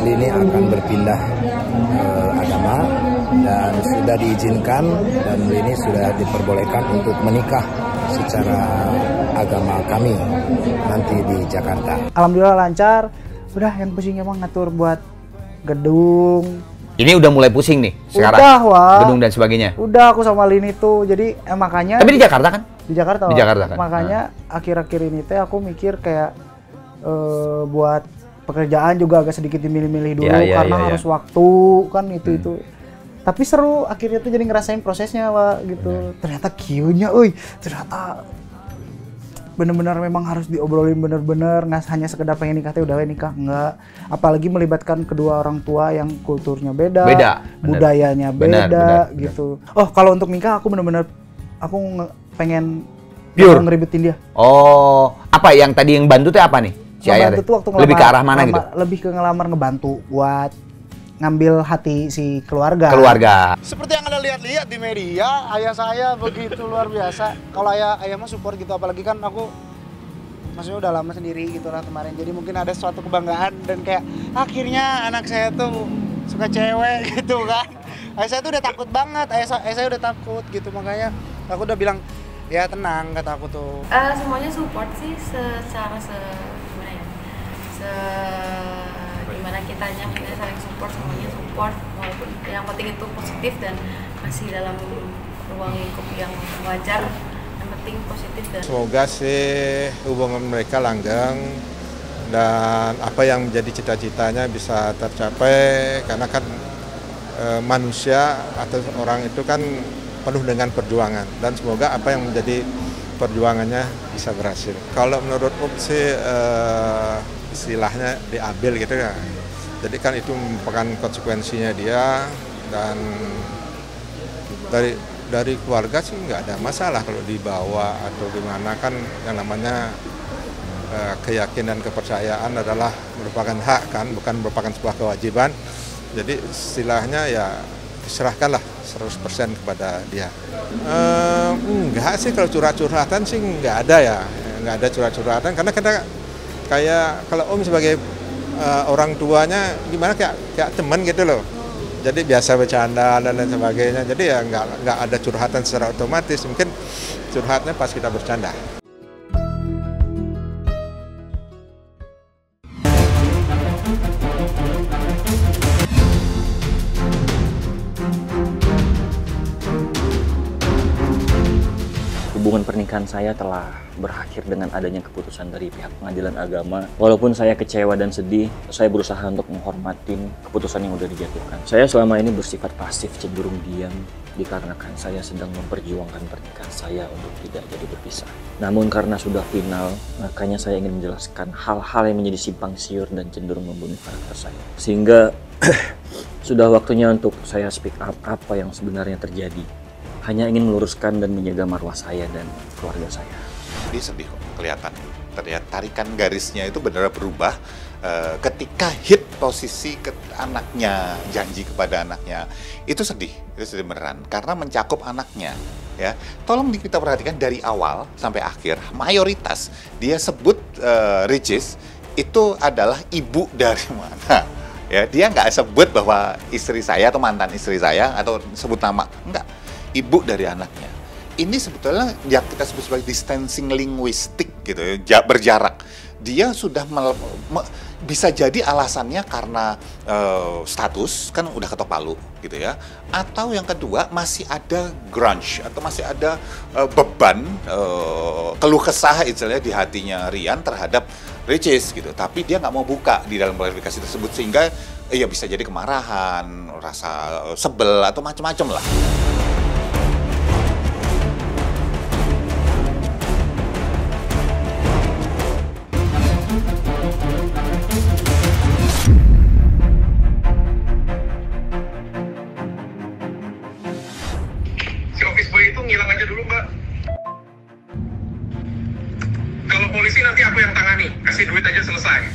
Lini akan berpindah agama dan sudah diizinkan dan Lini sudah diperbolehkan untuk menikah secara agama kami nanti di Jakarta. Alhamdulillah lancar. Udah yang pusing emang ngatur buat gedung. Ini udah mulai pusing nih sekarang. Udah, Wak. Gedung dan sebagainya. Udah aku sama Lini tuh. Jadi makanya. Tapi di Jakarta kan? Di Jakarta. Di Jakarta kan. Makanya akhir-akhir ini teh aku mikir kayak buat pekerjaan juga agak sedikit dimilih-milih dulu karena harus waktu kan itu. Tapi seru akhirnya tuh jadi ngerasain prosesnya Wak gitu. Ternyata kieunya ternyata bener-bener memang harus diobrolin bener-bener, nggak hanya sekedar pengen nikah teh udah nikah, enggak. Apalagi melibatkan kedua orang tua yang kulturnya beda budayanya beda gitu. Oh kalau untuk nikah aku bener-bener aku pengen pure ngeribetin dia. Oh apa yang tadi yang bantu tuh apa nih? Ngebantu tuh waktu ngelamar, lebih ke arah mana gitu? Lebih ke ngelamar ngebantu buat ngambil hati si keluarga. Seperti yang Anda lihat-lihat di media, ayah saya begitu luar biasa. Kalau ayah mah support gitu, apalagi kan aku maksudnya udah lama sendiri gitu lah kemarin. Jadi mungkin ada suatu kebanggaan dan kayak akhirnya anak saya tuh suka cewek gitu kan. Ayah saya tuh udah takut banget, ayah saya udah takut gitu, makanya aku udah bilang ya tenang kata aku tuh. Semuanya support sih secara gimana kitanya saling support, semuanya support walaupun yang penting itu positif dan masih dalam ruang lingkup yang wajar, yang penting positif dan semoga sih hubungan mereka langgeng dan apa yang menjadi cita-citanya bisa tercapai karena kan manusia atau orang itu kan penuh dengan perjuangan dan semoga apa yang menjadi perjuangannya bisa berhasil. Kalau menurut sih istilahnya diambil gitu ya. Jadi kan itu merupakan konsekuensinya dia dan dari keluarga sih nggak ada masalah kalau dibawa atau gimana kan yang namanya keyakinan kepercayaan adalah merupakan hak kan bukan merupakan sebuah kewajiban. Jadi istilahnya ya diserahkanlah 100% kepada dia. Enggak sih kalau curhat-curhatan sih nggak ada ya, nggak ada curhat-curhatan karena kita kayak kalau Om sebagai orang tuanya gimana kayak teman gitu loh. Jadi biasa bercanda dan lain sebagainya. Jadi ya nggak ada curhatan secara otomatis. Mungkin curhatnya pas kita bercanda. Hubungan pernikahan saya telah berakhir dengan adanya keputusan dari pihak pengadilan agama. Walaupun saya kecewa dan sedih, saya berusaha untuk menghormati keputusan yang sudah dijatuhkan. Saya selama ini bersifat pasif, cenderung diam, dikarenakan saya sedang memperjuangkan pernikahan saya untuk tidak jadi berpisah. Namun karena sudah final, makanya saya ingin menjelaskan hal-hal yang menjadi simpang siur dan cenderung membunuh karakter saya. Sehingga sudah waktunya untuk saya speak up apa yang sebenarnya terjadi. Hanya ingin meluruskan dan menjaga marwah saya dan keluarga saya. Dia sedih kok, kelihatan. Terlihat tarikan garisnya itu benar berubah ketika hit posisi ke anaknya, janji kepada anaknya. Itu sedih beneran karena mencakup anaknya. Ya, tolong kita perhatikan dari awal sampai akhir. Mayoritas dia sebut Ricis itu adalah ibu dari mana. Ya, dia nggak sebut bahwa istri saya atau mantan istri saya atau sebut nama, enggak. Ibu dari anaknya. Ini sebetulnya yang kita sebut sebagai distancing linguistik gitu ya, berjarak. Dia sudah bisa jadi alasannya karena status kan udah ketok palu gitu ya. Atau yang kedua masih ada grudge atau masih ada beban keluh kesah istilahnya di hatinya Rian terhadap Ricis gitu. Tapi dia nggak mau buka di dalam klarifikasi tersebut sehingga ya bisa jadi kemarahan, rasa sebel atau macam-macam lah. Polisi nanti aku yang tangani, kasih duit aja selesai.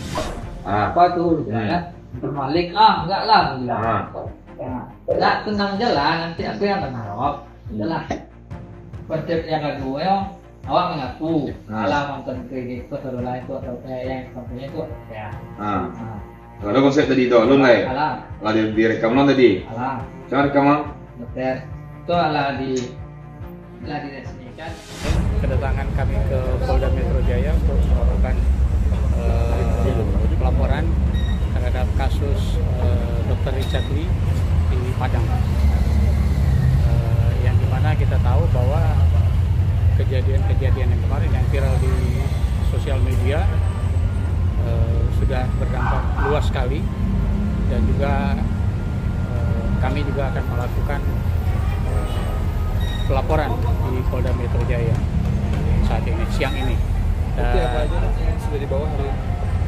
Apa tuh? Ya, berbalik enggak lah. Enggak, tenang aja lah, nanti aku yang mengarok. Udahlah. Konsep yang kedua, awak mengaku. Kalau nonton kayak gitu, seru lah itu atau kayak yang contohnya itu ya. Ada konsep tadi itu, alun lah ya? Alah. Direkam non tadi? Alah. Cuma rekaman? Dokter, itu alah diresmikan. Kedatangan kami ke Polda Metro Jaya untuk melakukan pelaporan terhadap kasus Dr. Richard Lee di Padang. Yang dimana kita tahu bahwa kejadian-kejadian yang kemarin yang viral di sosial media sudah berdampak luas sekali, dan juga kami juga akan melakukan pelaporan di Polda Metro Jaya saat ini, siang ini. Bukti apa aja yang sudah dibawa hari ini?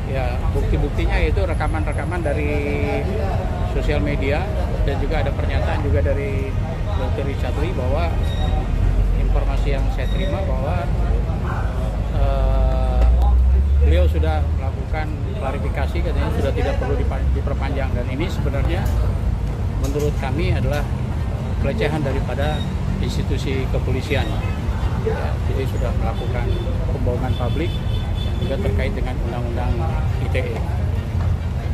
Ya, bukti-buktinya yaitu rekaman-rekaman dari sosial media, dan juga ada pernyataan juga dari Dr. Richard Lee bahwa informasi yang saya terima bahwa beliau sudah melakukan klarifikasi, katanya sudah tidak perlu diperpanjang, dan ini sebenarnya menurut kami adalah pelecehan daripada institusi kepolisian. Ya, jadi sudah melakukan pembohongan publik yang juga terkait dengan undang-undang ITE.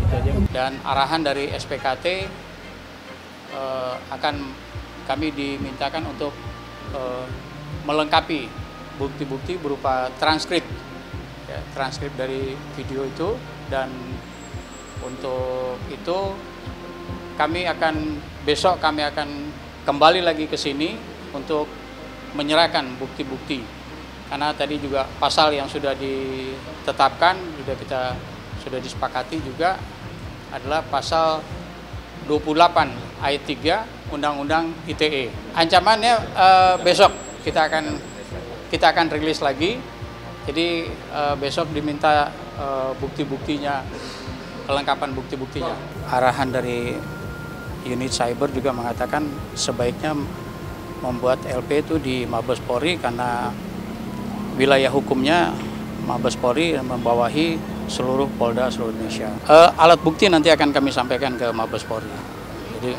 Itu aja. Dan arahan dari SPKT akan kami dimintakan untuk melengkapi bukti-bukti berupa transkrip, ya, transkrip dari video itu, dan untuk itu besok kami akan kembali lagi ke sini untuk menyerahkan bukti-bukti, karena tadi juga pasal yang sudah ditetapkan sudah disepakati juga adalah pasal 28 ayat 3 Undang-Undang ITE. Ancamannya besok kita akan rilis lagi. Jadi besok diminta bukti-buktinya, kelengkapan bukti-buktinya. Arahan dari unit cyber juga mengatakan sebaiknya membuat LP itu di Mabes Polri, karena wilayah hukumnya Mabes Polri membawahi seluruh Polda seluruh Indonesia. Alat bukti nanti akan kami sampaikan ke Mabes Polri. Jadi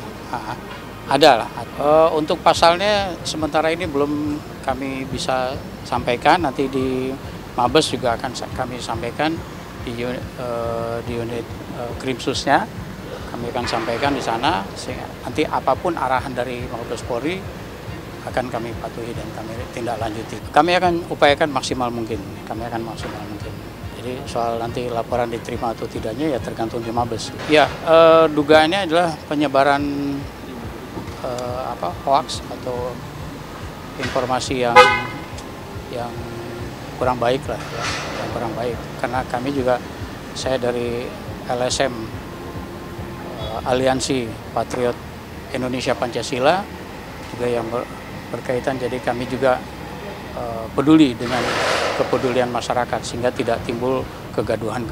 ada lah. Untuk pasalnya sementara ini belum kami bisa sampaikan. Nanti di Mabes juga akan kami sampaikan di unit Krimsusnya. Kami akan sampaikan di sana. Nanti apapun arahan dari Mabes Polri akan kami patuhi dan kami tindak lanjuti. Kami akan upayakan maksimal mungkin. Jadi soal nanti laporan diterima atau tidaknya ya tergantung di Mabes. Ya, dugaannya adalah penyebaran hoax atau informasi yang kurang baik lah, ya, yang kurang baik. Karena kami juga, saya dari LSM Aliansi Patriot Indonesia Pancasila juga yang berkaitan, jadi kami juga peduli dengan kepedulian masyarakat sehingga tidak timbul kegaduhan,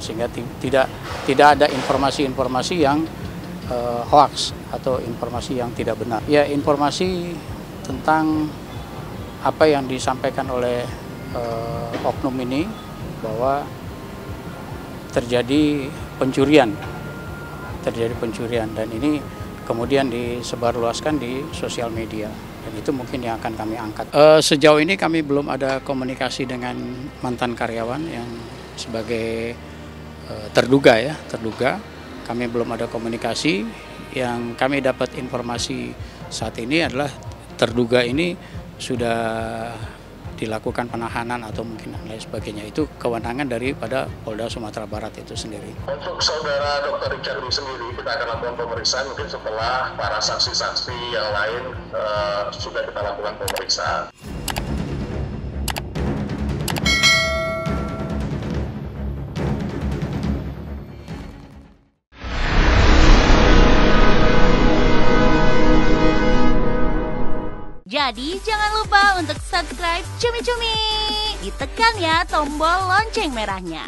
sehingga tidak ada informasi-informasi yang hoax atau informasi yang tidak benar. Ya, informasi tentang apa yang disampaikan oleh oknum ini bahwa terjadi pencurian, dan ini kemudian disebarluaskan di sosial media. Dan itu mungkin yang akan kami angkat. Sejauh ini kami belum ada komunikasi dengan mantan karyawan yang sebagai terduga. Kami belum ada komunikasi. Yang kami dapat informasi saat ini adalah terduga ini sudah dilakukan penahanan atau mungkin lain sebagainya. Itu kewenangan daripada Polda Sumatera Barat itu sendiri. Untuk saudara Dr. Richard Lee sendiri, kita akan lakukan pemeriksaan mungkin setelah para saksi-saksi yang lain sudah kita lakukan pemeriksaan. Jadi jangan lupa untuk subscribe Cumi Cumi. Ditekan ya tombol lonceng merahnya.